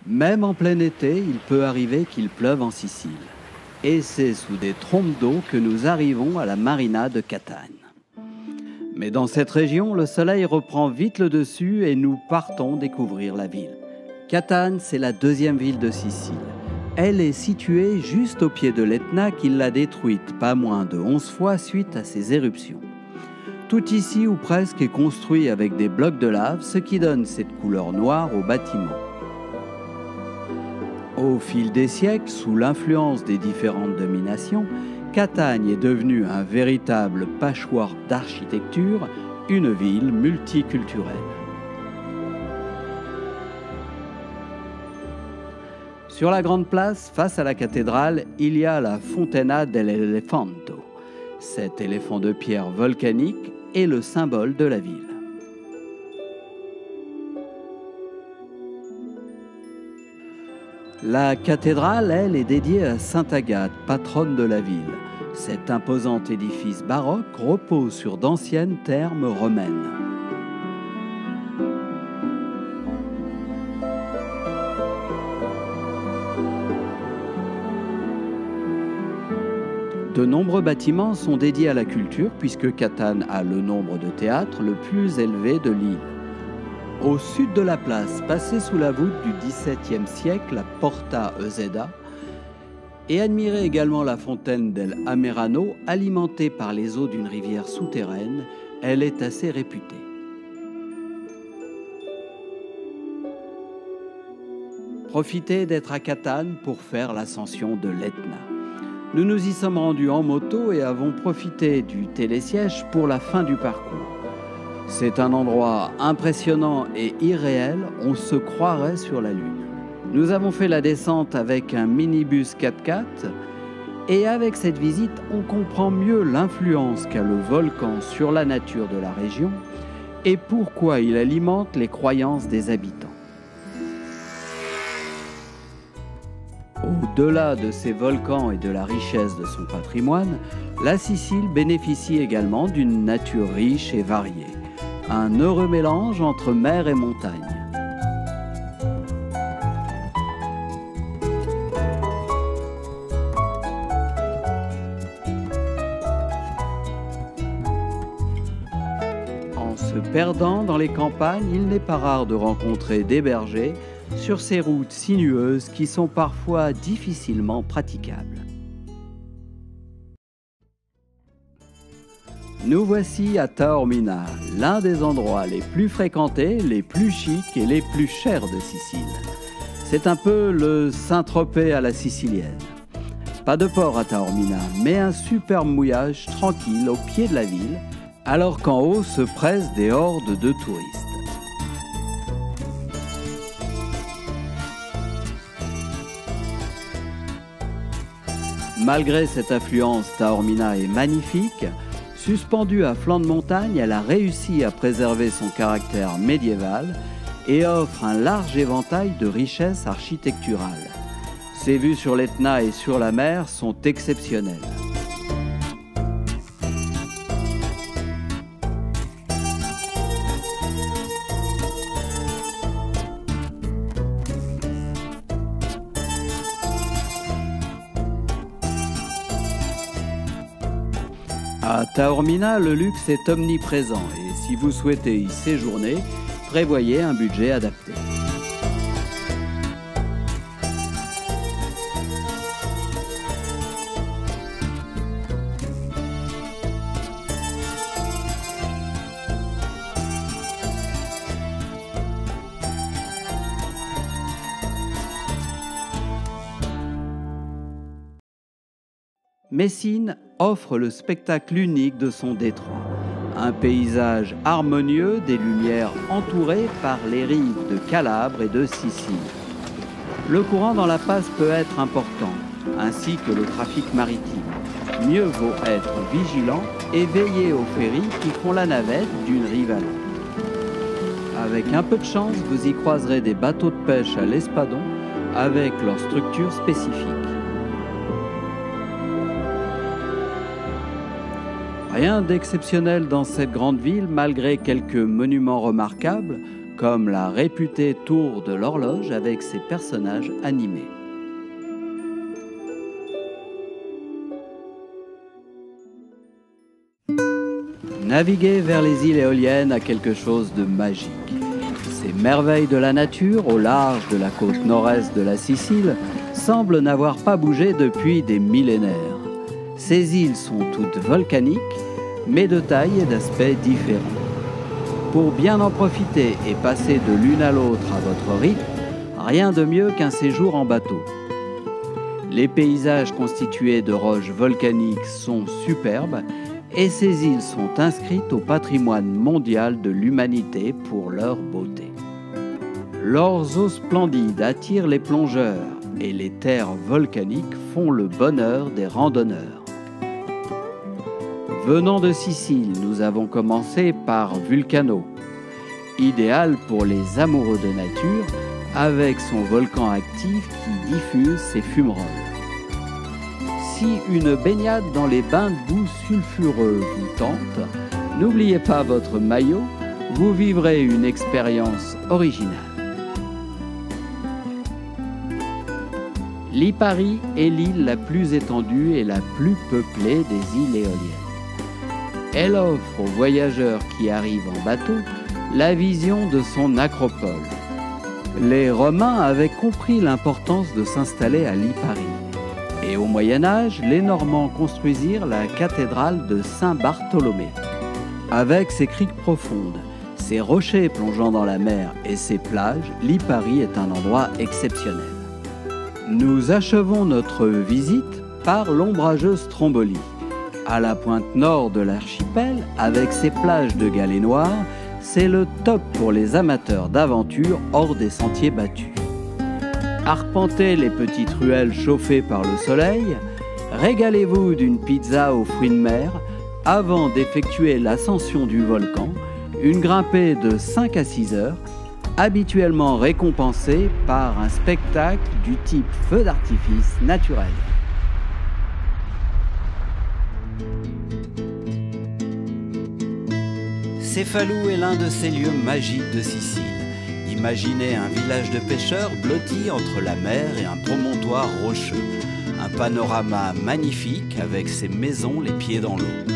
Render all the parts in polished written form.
Même en plein été, il peut arriver qu'il pleuve en Sicile. Et c'est sous des trompes d'eau que nous arrivons à la marina de Catane. Mais dans cette région, le soleil reprend vite le dessus et nous partons découvrir la ville. Catane, c'est la deuxième ville de Sicile. Elle est située juste au pied de l'Etna qui l'a détruite pas moins de 11 fois suite à ses éruptions. Tout ici ou presque est construit avec des blocs de lave, ce qui donne cette couleur noire aux bâtiments. Au fil des siècles, sous l'influence des différentes dominations, Catane est devenue un véritable patchwork d'architecture, une ville multiculturelle. Sur la grande place, face à la cathédrale, il y a la Fontana dell'Elefanto. Cet éléphant de pierre volcanique est le symbole de la ville. La cathédrale, elle, est dédiée à Sainte Agathe, patronne de la ville. Cet imposant édifice baroque repose sur d'anciennes thermes romaines. De nombreux bâtiments sont dédiés à la culture puisque Catane a le nombre de théâtres le plus élevé de l'île. Au sud de la place, passée sous la voûte du XVIIe siècle, la Porta Euseda, et admirez également la fontaine del Amerano, alimentée par les eaux d'une rivière souterraine, elle est assez réputée. Profitez d'être à Catane pour faire l'ascension de l'Etna. Nous nous y sommes rendus en moto et avons profité du télésiège pour la fin du parcours. C'est un endroit impressionnant et irréel, on se croirait sur la Lune. Nous avons fait la descente avec un minibus 4x4 et avec cette visite, on comprend mieux l'influence qu'a le volcan sur la nature de la région et pourquoi il alimente les croyances des habitants. Au-delà de ses volcans et de la richesse de son patrimoine, la Sicile bénéficie également d'une nature riche et variée. Un heureux mélange entre mer et montagne. En se perdant dans les campagnes, il n'est pas rare de rencontrer des bergers sur ces routes sinueuses qui sont parfois difficilement praticables. Nous voici à Taormina, l'un des endroits les plus fréquentés, les plus chics et les plus chers de Sicile. C'est un peu le Saint-Tropez à la sicilienne. Pas de port à Taormina, mais un superbe mouillage tranquille au pied de la ville, alors qu'en haut se pressent des hordes de touristes. Malgré cette affluence, Taormina est magnifique. Suspendue à flanc de montagne, elle a réussi à préserver son caractère médiéval et offre un large éventail de richesses architecturales. Ses vues sur l'Etna et sur la mer sont exceptionnelles. À Taormina, le luxe est omniprésent et si vous souhaitez y séjourner, prévoyez un budget adapté. Messine offre le spectacle unique de son détroit. Un paysage harmonieux, des lumières entourées par les rives de Calabre et de Sicile. Le courant dans la passe peut être important, ainsi que le trafic maritime. Mieux vaut être vigilant et veiller aux ferries qui font la navette d'une rive à l'autre. Avec un peu de chance, vous y croiserez des bateaux de pêche à l'espadon avec leur structure spécifique. Rien d'exceptionnel dans cette grande ville, malgré quelques monuments remarquables, comme la réputée Tour de l'Horloge avec ses personnages animés. Naviguer vers les îles éoliennes a quelque chose de magique. Ces merveilles de la nature, au large de la côte nord-est de la Sicile, semblent n'avoir pas bougé depuis des millénaires. Ces îles sont toutes volcaniques, mais de taille et d'aspect différents. Pour bien en profiter et passer de l'une à l'autre à votre rythme, rien de mieux qu'un séjour en bateau. Les paysages constitués de roches volcaniques sont superbes et ces îles sont inscrites au patrimoine mondial de l'humanité pour leur beauté. Leurs eaux splendides attirent les plongeurs et les terres volcaniques font le bonheur des randonneurs. Venant de Sicile, nous avons commencé par Vulcano, idéal pour les amoureux de nature, avec son volcan actif qui diffuse ses fumerolles. Si une baignade dans les bains de boue sulfureux vous tente, n'oubliez pas votre maillot, vous vivrez une expérience originale. Lipari est l'île la plus étendue et la plus peuplée des îles éoliennes. Elle offre aux voyageurs qui arrivent en bateau la vision de son acropole. Les Romains avaient compris l'importance de s'installer à Lipari. Et au Moyen-Âge, les Normands construisirent la cathédrale de Saint-Bartholomé. Avec ses criques profondes, ses rochers plongeant dans la mer et ses plages, Lipari est un endroit exceptionnel. Nous achevons notre visite par l'ombrageuse Stromboli. À la pointe nord de l'archipel, avec ses plages de galets noirs, c'est le top pour les amateurs d'aventure hors des sentiers battus. Arpentez les petites ruelles chauffées par le soleil, régalez-vous d'une pizza aux fruits de mer avant d'effectuer l'ascension du volcan, une grimpée de 5 à 6 heures, habituellement récompensée par un spectacle du type feu d'artifice naturel. Cefalù est l'un de ces lieux magiques de Sicile. Imaginez un village de pêcheurs blotti entre la mer et un promontoire rocheux. Un panorama magnifique avec ses maisons les pieds dans l'eau.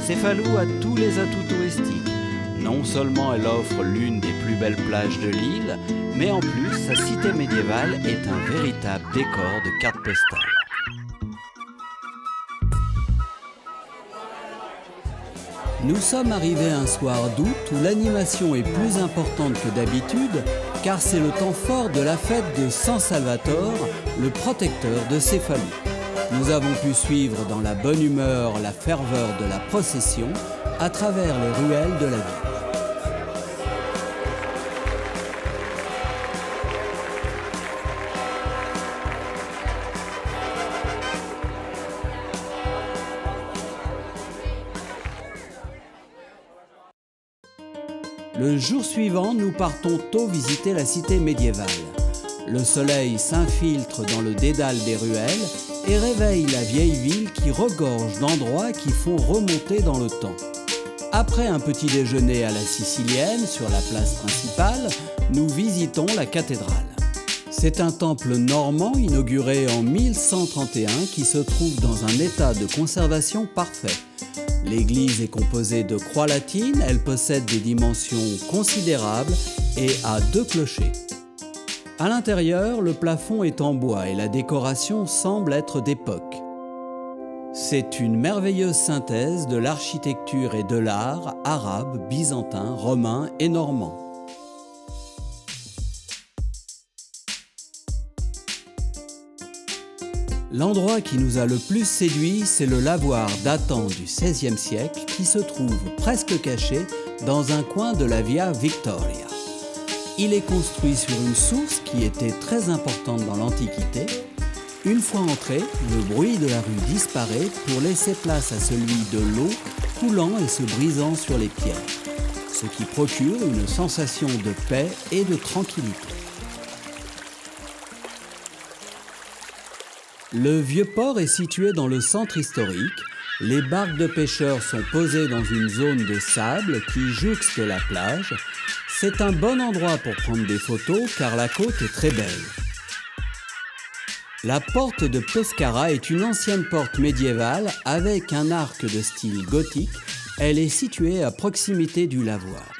Cefalù a tous les atouts touristiques. Non seulement elle offre l'une des plus belles plages de l'île, mais en plus sa cité médiévale est un véritable décor de carte postale. Nous sommes arrivés un soir d'août où l'animation est plus importante que d'habitude, car c'est le temps fort de la fête de San Salvatore, le protecteur de Cefalù. Nous avons pu suivre dans la bonne humeur la ferveur de la procession à travers les ruelles de la ville. Le jour suivant, nous partons tôt visiter la cité médiévale. Le soleil s'infiltre dans le dédale des ruelles et réveille la vieille ville qui regorge d'endroits qui font remonter dans le temps. Après un petit déjeuner à la sicilienne sur la place principale, nous visitons la cathédrale. C'est un temple normand inauguré en 1131 qui se trouve dans un état de conservation parfait. L'église est composée de croix latines, elle possède des dimensions considérables et a 2 clochers. À l'intérieur, le plafond est en bois et la décoration semble être d'époque. C'est une merveilleuse synthèse de l'architecture et de l'art arabe, byzantin, romain et normand. L'endroit qui nous a le plus séduit, c'est le lavoir datant du XVIe siècle qui se trouve presque caché dans un coin de la Via Victoria. Il est construit sur une source qui était très importante dans l'Antiquité. Une fois entré, le bruit de la rue disparaît pour laisser place à celui de l'eau coulant et se brisant sur les pierres, ce qui procure une sensation de paix et de tranquillité. Le Vieux-Port est situé dans le centre historique. Les barques de pêcheurs sont posées dans une zone de sable qui jouxte la plage. C'est un bon endroit pour prendre des photos car la côte est très belle. La porte de Pescara est une ancienne porte médiévale avec un arc de style gothique. Elle est située à proximité du lavoir.